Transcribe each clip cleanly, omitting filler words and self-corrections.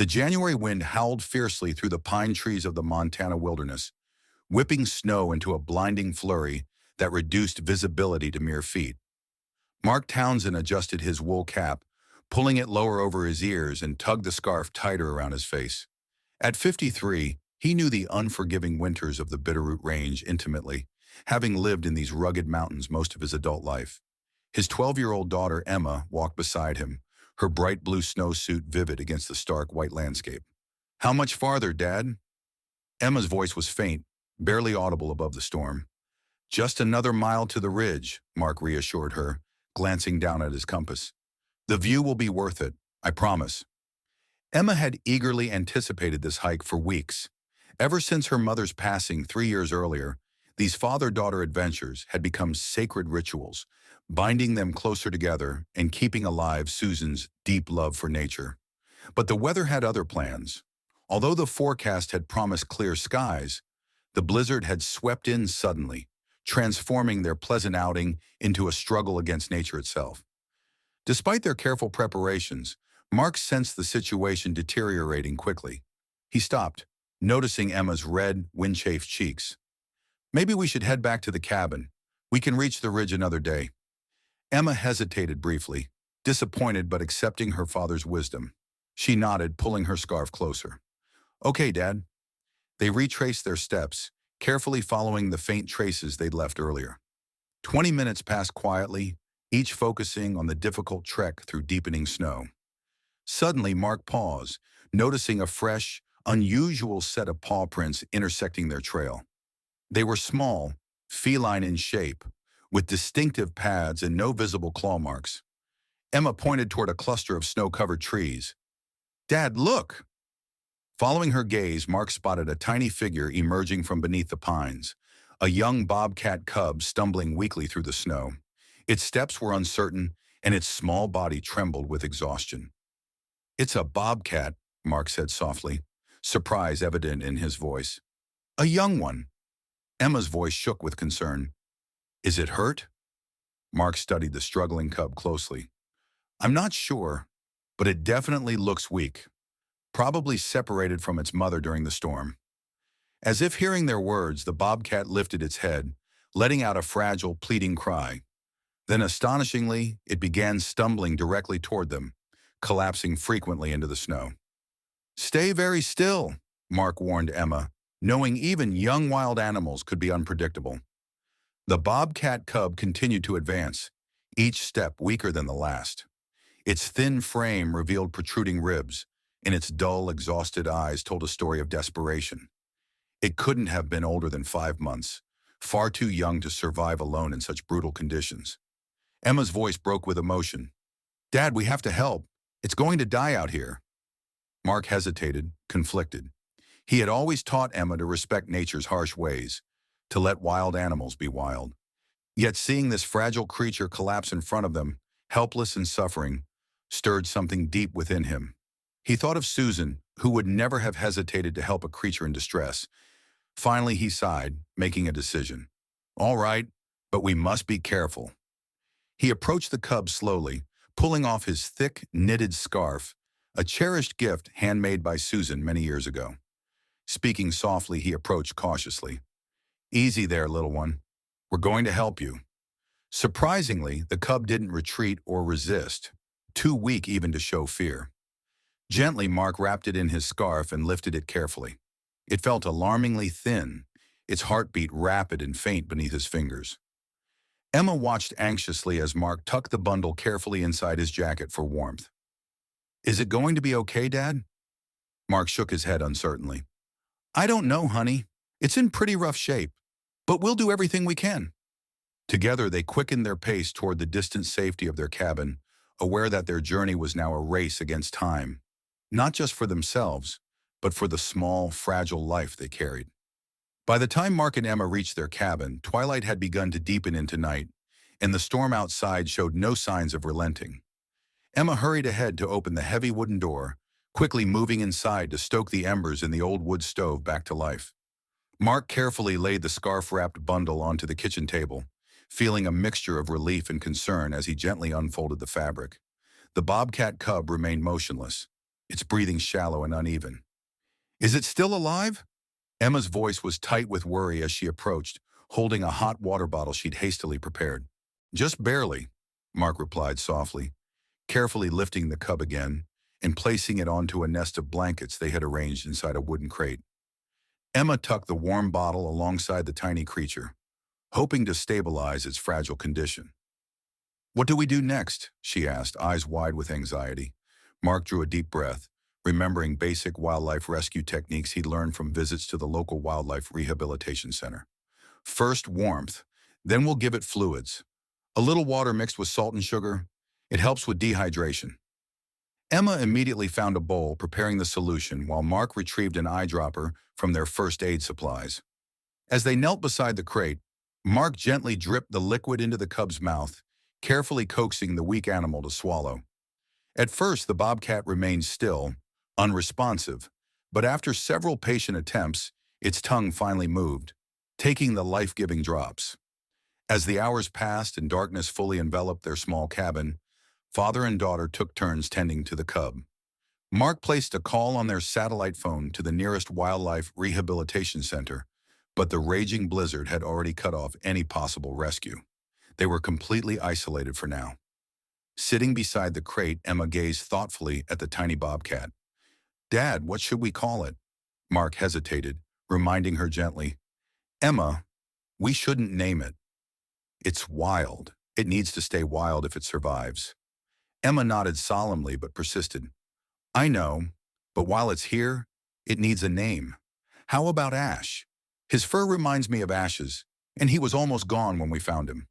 The January wind howled fiercely through the pine trees of the Montana wilderness, whipping snow into a blinding flurry that reduced visibility to mere feet. Mark Townsend adjusted his wool cap, pulling it lower over his ears and tugged the scarf tighter around his face. At 53, he knew the unforgiving winters of the Bitterroot Range intimately, having lived in these rugged mountains most of his adult life. His 12-year-old daughter, Emma, walked beside him, her bright blue snowsuit vivid against the stark white landscape. "How much farther, Dad?" Emma's voice was faint, barely audible above the storm. "Just another mile to the ridge," Mark reassured her, glancing down at his compass. "The view will be worth it, I promise." Emma had eagerly anticipated this hike for weeks. Ever since her mother's passing 3 years earlier, these father-daughter adventures had become sacred rituals, binding them closer together and keeping alive Susan's deep love for nature. But the weather had other plans. Although the forecast had promised clear skies, the blizzard had swept in suddenly, transforming their pleasant outing into a struggle against nature itself. Despite their careful preparations, Mark sensed the situation deteriorating quickly. He stopped, noticing Emma's red, wind-chafed cheeks. "Maybe we should head back to the cabin. We can reach the ridge another day." Emma hesitated briefly, disappointed but accepting her father's wisdom. She nodded, pulling her scarf closer. "Okay, Dad." They retraced their steps, carefully following the faint traces they'd left earlier. 20 minutes passed quietly, each focusing on the difficult trek through deepening snow. Suddenly, Mark paused, noticing a fresh, unusual set of paw prints intersecting their trail. They were small, feline in shape, with distinctive pads and no visible claw marks. Emma pointed toward a cluster of snow-covered trees. "Dad, look!" Following her gaze, Mark spotted a tiny figure emerging from beneath the pines, a young bobcat cub stumbling weakly through the snow. Its steps were uncertain, and its small body trembled with exhaustion. "It's a bobcat," Mark said softly, surprise evident in his voice. "A young one." Emma's voice shook with concern. "Is it hurt?" Mark studied the struggling cub closely. "I'm not sure, but it definitely looks weak. Probably separated from its mother during the storm." As if hearing their words, the bobcat lifted its head, letting out a fragile, pleading cry. Then, astonishingly, it began stumbling directly toward them, collapsing frequently into the snow. "Stay very still," Mark warned Emma, knowing even young wild animals could be unpredictable. The bobcat cub continued to advance, each step weaker than the last. Its thin frame revealed protruding ribs, and its dull, exhausted eyes told a story of desperation. It couldn't have been older than 5 months, far too young to survive alone in such brutal conditions. Emma's voice broke with emotion. "Dad, we have to help. It's going to die out here." Mark hesitated, conflicted. He had always taught Emma to respect nature's harsh ways, to let wild animals be wild. Yet seeing this fragile creature collapse in front of them, helpless and suffering, stirred something deep within him. He thought of Susan, who would never have hesitated to help a creature in distress. Finally, he sighed, making a decision. "All right, but we must be careful." He approached the cub slowly, pulling off his thick, knitted scarf, a cherished gift handmade by Susan many years ago. Speaking softly, he approached cautiously. "Easy there, little one. We're going to help you." Surprisingly, the cub didn't retreat or resist, too weak even to show fear. Gently, Mark wrapped it in his scarf and lifted it carefully. It felt alarmingly thin, its heartbeat rapid and faint beneath his fingers. Emma watched anxiously as Mark tucked the bundle carefully inside his jacket for warmth. "Is it going to be okay, Dad?" Mark shook his head uncertainly. "I don't know, honey. It's in pretty rough shape, but we'll do everything we can." Together, they quickened their pace toward the distant safety of their cabin, aware that their journey was now a race against time, not just for themselves, but for the small, fragile life they carried. By the time Mark and Emma reached their cabin, twilight had begun to deepen into night, and the storm outside showed no signs of relenting. Emma hurried ahead to open the heavy wooden door, quickly moving inside to stoke the embers in the old wood stove back to life. Mark carefully laid the scarf-wrapped bundle onto the kitchen table, feeling a mixture of relief and concern as he gently unfolded the fabric. The bobcat cub remained motionless, its breathing shallow and uneven. Is it still alive? Emma's voice was tight with worry as she approached, holding a hot water bottle she'd hastily prepared. Just barely, Mark replied softly, carefully lifting the cub again and placing it onto a nest of blankets they had arranged inside a wooden crate. Emma tucked the warm bottle alongside the tiny creature, hoping to stabilize its fragile condition. What do we do next? She asked, eyes wide with anxiety. Mark drew a deep breath, remembering basic wildlife rescue techniques he'd learned from visits to the local wildlife rehabilitation center. First, warmth. Then we'll give it fluids. A little water mixed with salt and sugar. It helps with dehydration. Emma immediately found a bowl, preparing the solution, while Mark retrieved an eyedropper from their first aid supplies. As they knelt beside the crate, Mark gently dripped the liquid into the cub's mouth, carefully coaxing the weak animal to swallow. At first, the bobcat remained still, unresponsive, but after several patient attempts, its tongue finally moved, taking the life-giving drops. As the hours passed and darkness fully enveloped their small cabin, father and daughter took turns tending to the cub. Mark placed a call on their satellite phone to the nearest wildlife rehabilitation center, but the raging blizzard had already cut off any possible rescue. They were completely isolated for now. Sitting beside the crate, Emma gazed thoughtfully at the tiny bobcat. "Dad, what should we call it?" Mark hesitated, reminding her gently. "Emma, we shouldn't name it. It's wild. It needs to stay wild if it survives." Emma nodded solemnly but persisted. "I know, but while it's here, it needs a name. How about Ash? His fur reminds me of ashes, and he was almost gone when we found him."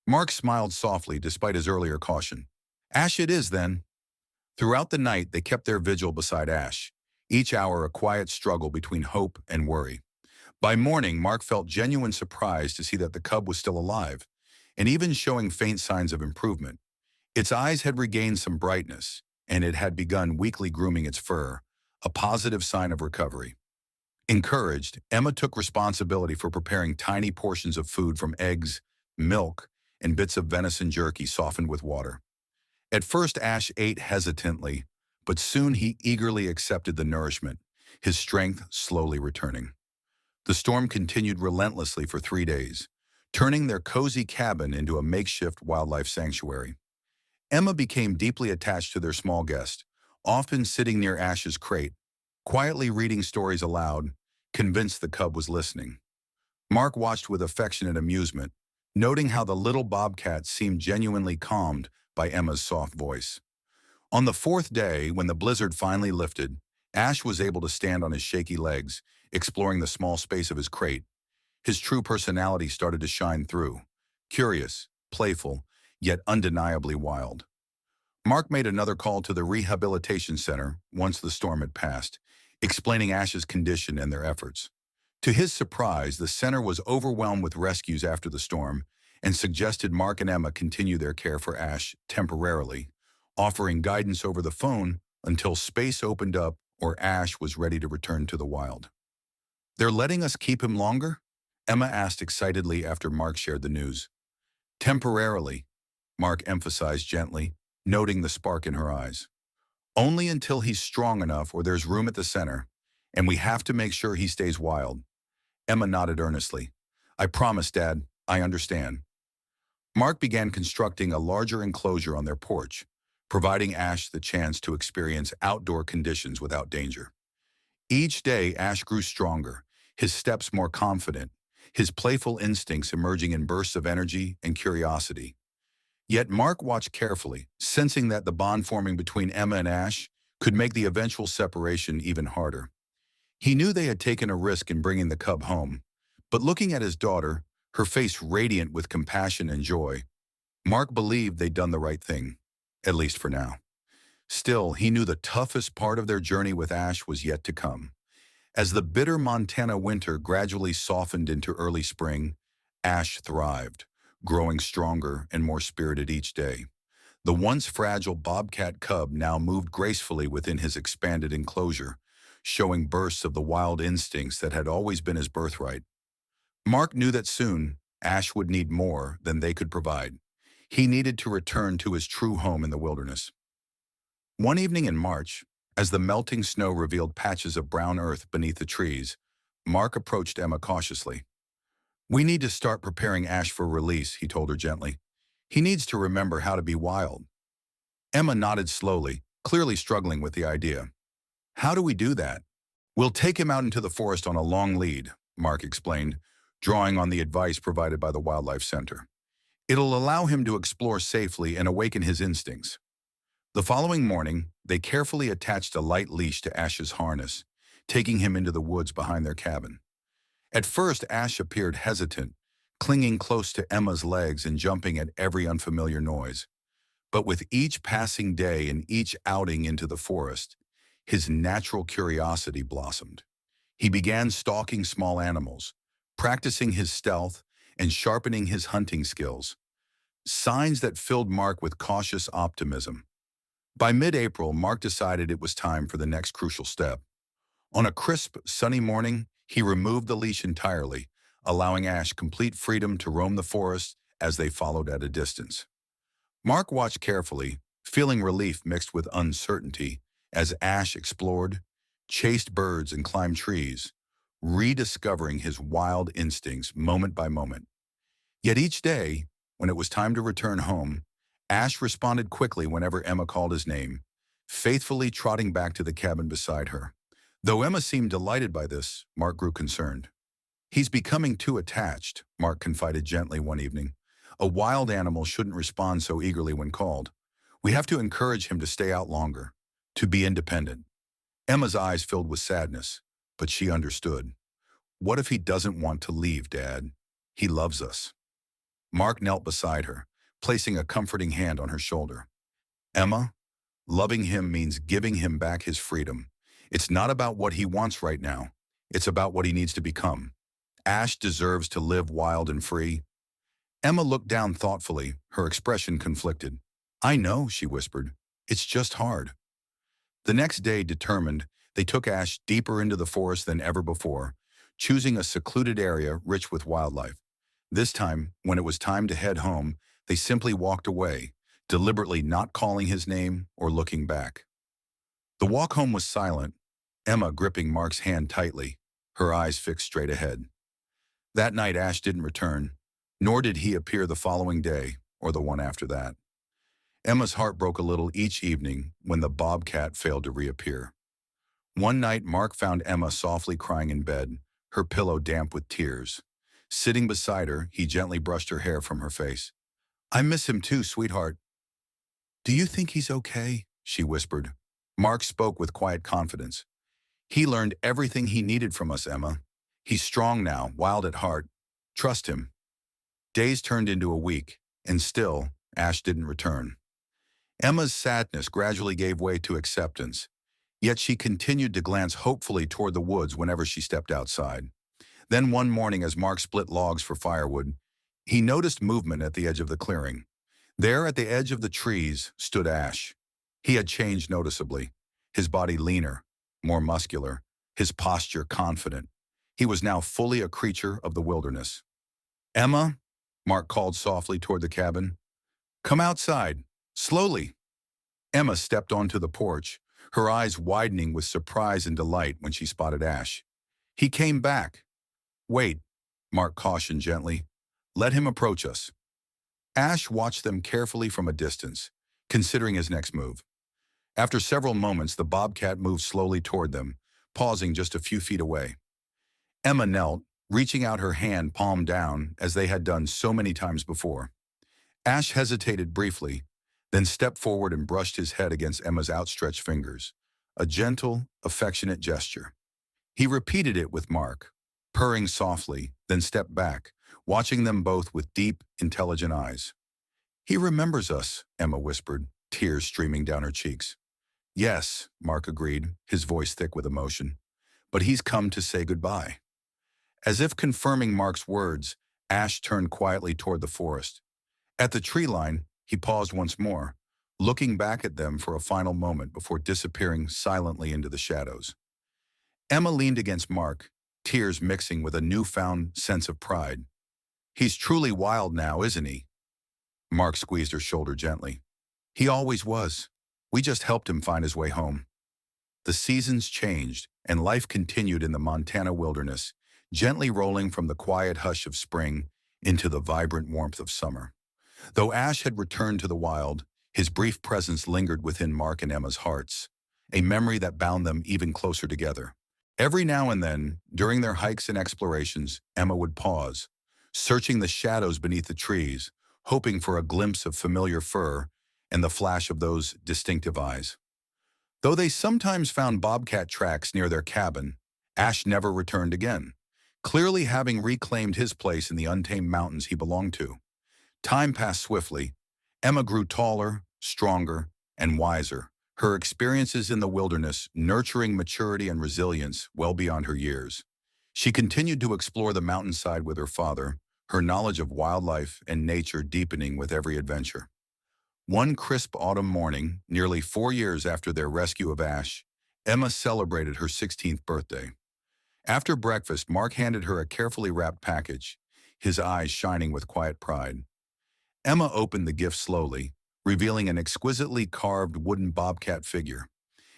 Mark smiled softly despite his earlier caution. "Ash it is, then." Throughout the night, they kept their vigil beside Ash, each hour a quiet struggle between hope and worry. By morning, Mark felt genuine surprise to see that the cub was still alive, and even showing faint signs of improvement. Its eyes had regained some brightness, and it had begun weekly grooming its fur, a positive sign of recovery. Encouraged, Emma took responsibility for preparing tiny portions of food from eggs, milk, and bits of venison jerky softened with water. At first, Ash ate hesitantly, but soon he eagerly accepted the nourishment, his strength slowly returning. The storm continued relentlessly for 3 days, turning their cozy cabin into a makeshift wildlife sanctuary. Emma became deeply attached to their small guest, often sitting near Ash's crate, quietly reading stories aloud, convinced the cub was listening. Mark watched with affectionate amusement, noting how the little bobcat seemed genuinely calmed by Emma's soft voice. On the 4th day, when the blizzard finally lifted, Ash was able to stand on his shaky legs, exploring the small space of his crate. His true personality started to shine through, curious, playful, yet undeniably wild. Mark made another call to the rehabilitation center once the storm had passed, explaining Ash's condition and their efforts. To his surprise, the center was overwhelmed with rescues after the storm and suggested Mark and Emma continue their care for Ash temporarily, offering guidance over the phone until space opened up or Ash was ready to return to the wild. "They're letting us keep him longer?" Emma asked excitedly after Mark shared the news. "Temporarily," Mark emphasized gently, noting the spark in her eyes. "Only until he's strong enough or there's room at the center, and we have to make sure he stays wild." Emma nodded earnestly. "I promise, Dad. I understand." Mark began constructing a larger enclosure on their porch, providing Ash the chance to experience outdoor conditions without danger. Each day, Ash grew stronger, his steps more confident, his playful instincts emerging in bursts of energy and curiosity. Yet Mark watched carefully, sensing that the bond forming between Emma and Ash could make the eventual separation even harder. He knew they had taken a risk in bringing the cub home, but looking at his daughter, her face radiant with compassion and joy, Mark believed they'd done the right thing, at least for now. Still, he knew the toughest part of their journey with Ash was yet to come. As the bitter Montana winter gradually softened into early spring, Ash thrived, growing stronger and more spirited each day. The once fragile bobcat cub now moved gracefully within his expanded enclosure, showing bursts of the wild instincts that had always been his birthright. Mark knew that soon, Ash would need more than they could provide. He needed to return to his true home in the wilderness. One evening in March, As the melting snow revealed patches of brown earth beneath the trees, Mark approached Emma cautiously. "We need to start preparing Ash for release," he told her gently. "He needs to remember how to be wild." Emma nodded slowly, clearly struggling with the idea. "How do we do that?" "We'll take him out into the forest on a long lead," Mark explained, drawing on the advice provided by the Wildlife Center. "It'll allow him to explore safely and awaken his instincts." The following morning, they carefully attached a light leash to Ash's harness, taking him into the woods behind their cabin. At first, Ash appeared hesitant, clinging close to Emma's legs and jumping at every unfamiliar noise. But with each passing day and each outing into the forest, his natural curiosity blossomed. He began stalking small animals, practicing his stealth and sharpening his hunting skills, signs that filled Mark with cautious optimism. By mid-April, Mark decided it was time for the next crucial step. On a crisp, sunny morning, he removed the leash entirely, allowing Ash complete freedom to roam the forest as they followed at a distance. Mark watched carefully, feeling relief mixed with uncertainty as Ash explored, chased birds and climbed trees, rediscovering his wild instincts moment by moment. Yet each day, when it was time to return home, Ash responded quickly whenever Emma called his name, faithfully trotting back to the cabin beside her. Though Emma seemed delighted by this, Mark grew concerned. "He's becoming too attached," Mark confided gently one evening. "A wild animal shouldn't respond so eagerly when called. We have to encourage him to stay out longer, to be independent." Emma's eyes filled with sadness, but she understood. "What if he doesn't want to leave, Dad? He loves us." Mark knelt beside her, placing a comforting hand on her shoulder. "Emma, loving him means giving him back his freedom. It's not about what he wants right now. It's about what he needs to become. Ash deserves to live wild and free." Emma looked down thoughtfully, her expression conflicted. "I know," she whispered. "It's just hard." The next day, determined, they took Ash deeper into the forest than ever before, choosing a secluded area rich with wildlife. This time, when it was time to head home, they simply walked away, deliberately not calling his name or looking back. The walk home was silent, Emma gripping Mark's hand tightly, her eyes fixed straight ahead. That night, Ash didn't return, nor did he appear the following day or the one after that. Emma's heart broke a little each evening when the bobcat failed to reappear. One night, Mark found Emma softly crying in bed, her pillow damp with tears. Sitting beside her, he gently brushed her hair from her face. "I miss him too, sweetheart." "Do you think he's okay?" she whispered. Mark spoke with quiet confidence. "He learned everything he needed from us, Emma. He's strong now, wild at heart. Trust him." Days turned into a week, and still, Ash didn't return. Emma's sadness gradually gave way to acceptance, yet she continued to glance hopefully toward the woods whenever she stepped outside. Then one morning, as Mark split logs for firewood, he noticed movement at the edge of the clearing. There at the edge of the trees stood Ash. He had changed noticeably, his body leaner, more muscular, his posture confident. He was now fully a creature of the wilderness. "Emma," Mark called softly toward the cabin. "Come outside, slowly." Emma stepped onto the porch, her eyes widening with surprise and delight when she spotted Ash. He came back. "Wait," Mark cautioned gently. "Let him approach us." Ash watched them carefully from a distance, considering his next move. After several moments, the bobcat moved slowly toward them, pausing just a few feet away. Emma knelt, reaching out her hand palm down as they had done so many times before. Ash hesitated briefly, then stepped forward and brushed his head against Emma's outstretched fingers, a gentle, affectionate gesture. He repeated it with Mark, purring softly, then stepped back, watching them both with deep, intelligent eyes. "He remembers us," Emma whispered, tears streaming down her cheeks. "Yes," Mark agreed, his voice thick with emotion. "But he's come to say goodbye." As if confirming Mark's words, Ash turned quietly toward the forest. At the tree line, he paused once more, looking back at them for a final moment before disappearing silently into the shadows. Emma leaned against Mark, tears mixing with a newfound sense of pride. "He's truly wild now, isn't he?" Mark squeezed her shoulder gently. "He always was. We just helped him find his way home." The seasons changed, and life continued in the Montana wilderness, gently rolling from the quiet hush of spring into the vibrant warmth of summer. Though Ash had returned to the wild, his brief presence lingered within Mark and Emma's hearts, a memory that bound them even closer together. Every now and then, during their hikes and explorations, Emma would pause, searching the shadows beneath the trees, hoping for a glimpse of familiar fur and the flash of those distinctive eyes. Though they sometimes found bobcat tracks near their cabin, Ash never returned again, clearly having reclaimed his place in the untamed mountains he belonged to. Time passed swiftly. Emma grew taller, stronger, and wiser, her experiences in the wilderness nurturing maturity and resilience well beyond her years. She continued to explore the mountainside with her father, her knowledge of wildlife and nature deepening with every adventure. One crisp autumn morning, nearly 4 years after their rescue of Ash, Emma celebrated her 16th birthday. After breakfast, Mark handed her a carefully wrapped package, his eyes shining with quiet pride. Emma opened the gift slowly, revealing an exquisitely carved wooden bobcat figure.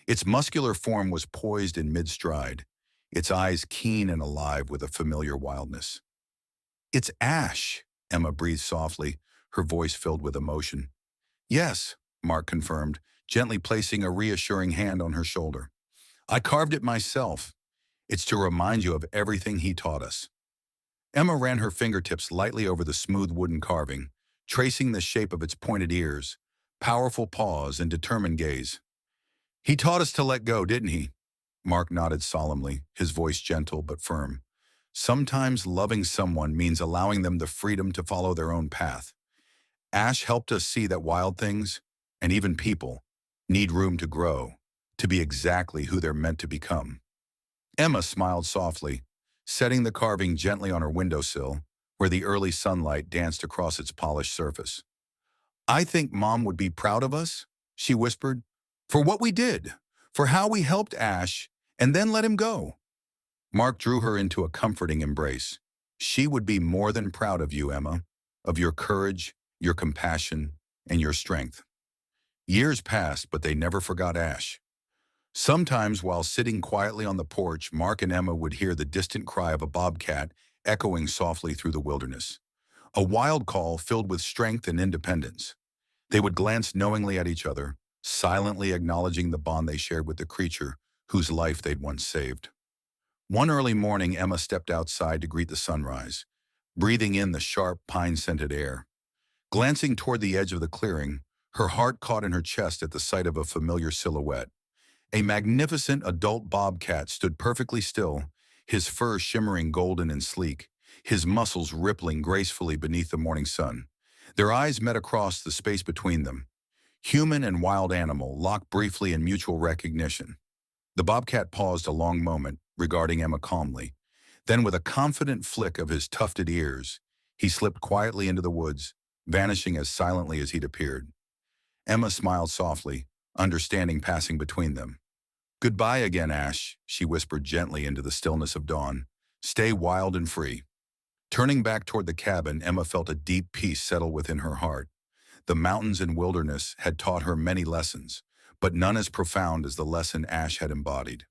Its muscular form was poised in mid-stride, its eyes keen and alive with a familiar wildness. "It's Ash," Emma breathed softly, her voice filled with emotion. "Yes," Mark confirmed, gently placing a reassuring hand on her shoulder. "I carved it myself. It's to remind you of everything he taught us." Emma ran her fingertips lightly over the smooth wooden carving, tracing the shape of its pointed ears, powerful paws, and determined gaze. "He taught us to let go, didn't he?" Mark nodded solemnly, his voice gentle but firm. "Sometimes loving someone means allowing them the freedom to follow their own path. Ash helped us see that wild things, and even people, need room to grow, to be exactly who they're meant to become." Emma smiled softly, setting the carving gently on her windowsill, where the early sunlight danced across its polished surface. "I think Mom would be proud of us," she whispered, "for what we did, for how we helped Ash, and then let him go." Mark drew her into a comforting embrace. "She would be more than proud of you, Emma, of your courage, your compassion, and your strength." Years passed, but they never forgot Ash. Sometimes, while sitting quietly on the porch, Mark and Emma would hear the distant cry of a bobcat echoing softly through the wilderness. A wild call filled with strength and independence. They would glance knowingly at each other, silently acknowledging the bond they shared with the creature whose life they'd once saved. One early morning, Emma stepped outside to greet the sunrise, breathing in the sharp, pine-scented air. Glancing toward the edge of the clearing, her heart caught in her chest at the sight of a familiar silhouette. A magnificent adult bobcat stood perfectly still, his fur shimmering golden and sleek, his muscles rippling gracefully beneath the morning sun. Their eyes met across the space between them. Human and wild animal locked briefly in mutual recognition. The bobcat paused a long moment, regarding Emma calmly. Then, with a confident flick of his tufted ears, he slipped quietly into the woods, vanishing as silently as he'd appeared. Emma smiled softly, understanding passing between them. "Goodbye again, Ash," she whispered gently into the stillness of dawn. "Stay wild and free." Turning back toward the cabin, Emma felt a deep peace settle within her heart. The mountains and wilderness had taught her many lessons, but none as profound as the lesson Ash had embodied.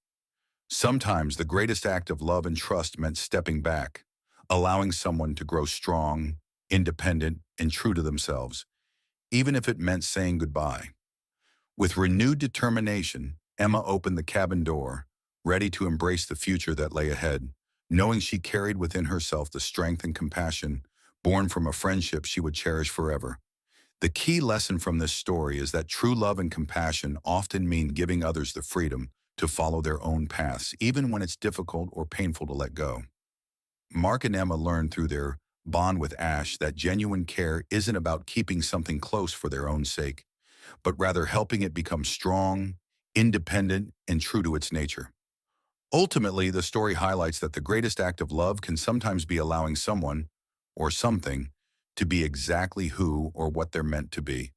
Sometimes the greatest act of love and trust meant stepping back, allowing someone to grow strong, independent, and true to themselves, even if it meant saying goodbye. With renewed determination, Emma opened the cabin door, ready to embrace the future that lay ahead, knowing she carried within herself the strength and compassion born from a friendship she would cherish forever. The key lesson from this story is that true love and compassion often mean giving others the freedom to follow their own paths, even when it's difficult or painful to let go. Mark and Emma learned through their bond with Ash that genuine care isn't about keeping something close for their own sake, but rather helping it become strong, independent, and true to its nature. Ultimately, the story highlights that the greatest act of love can sometimes be allowing someone, or something, to be exactly who or what they're meant to be.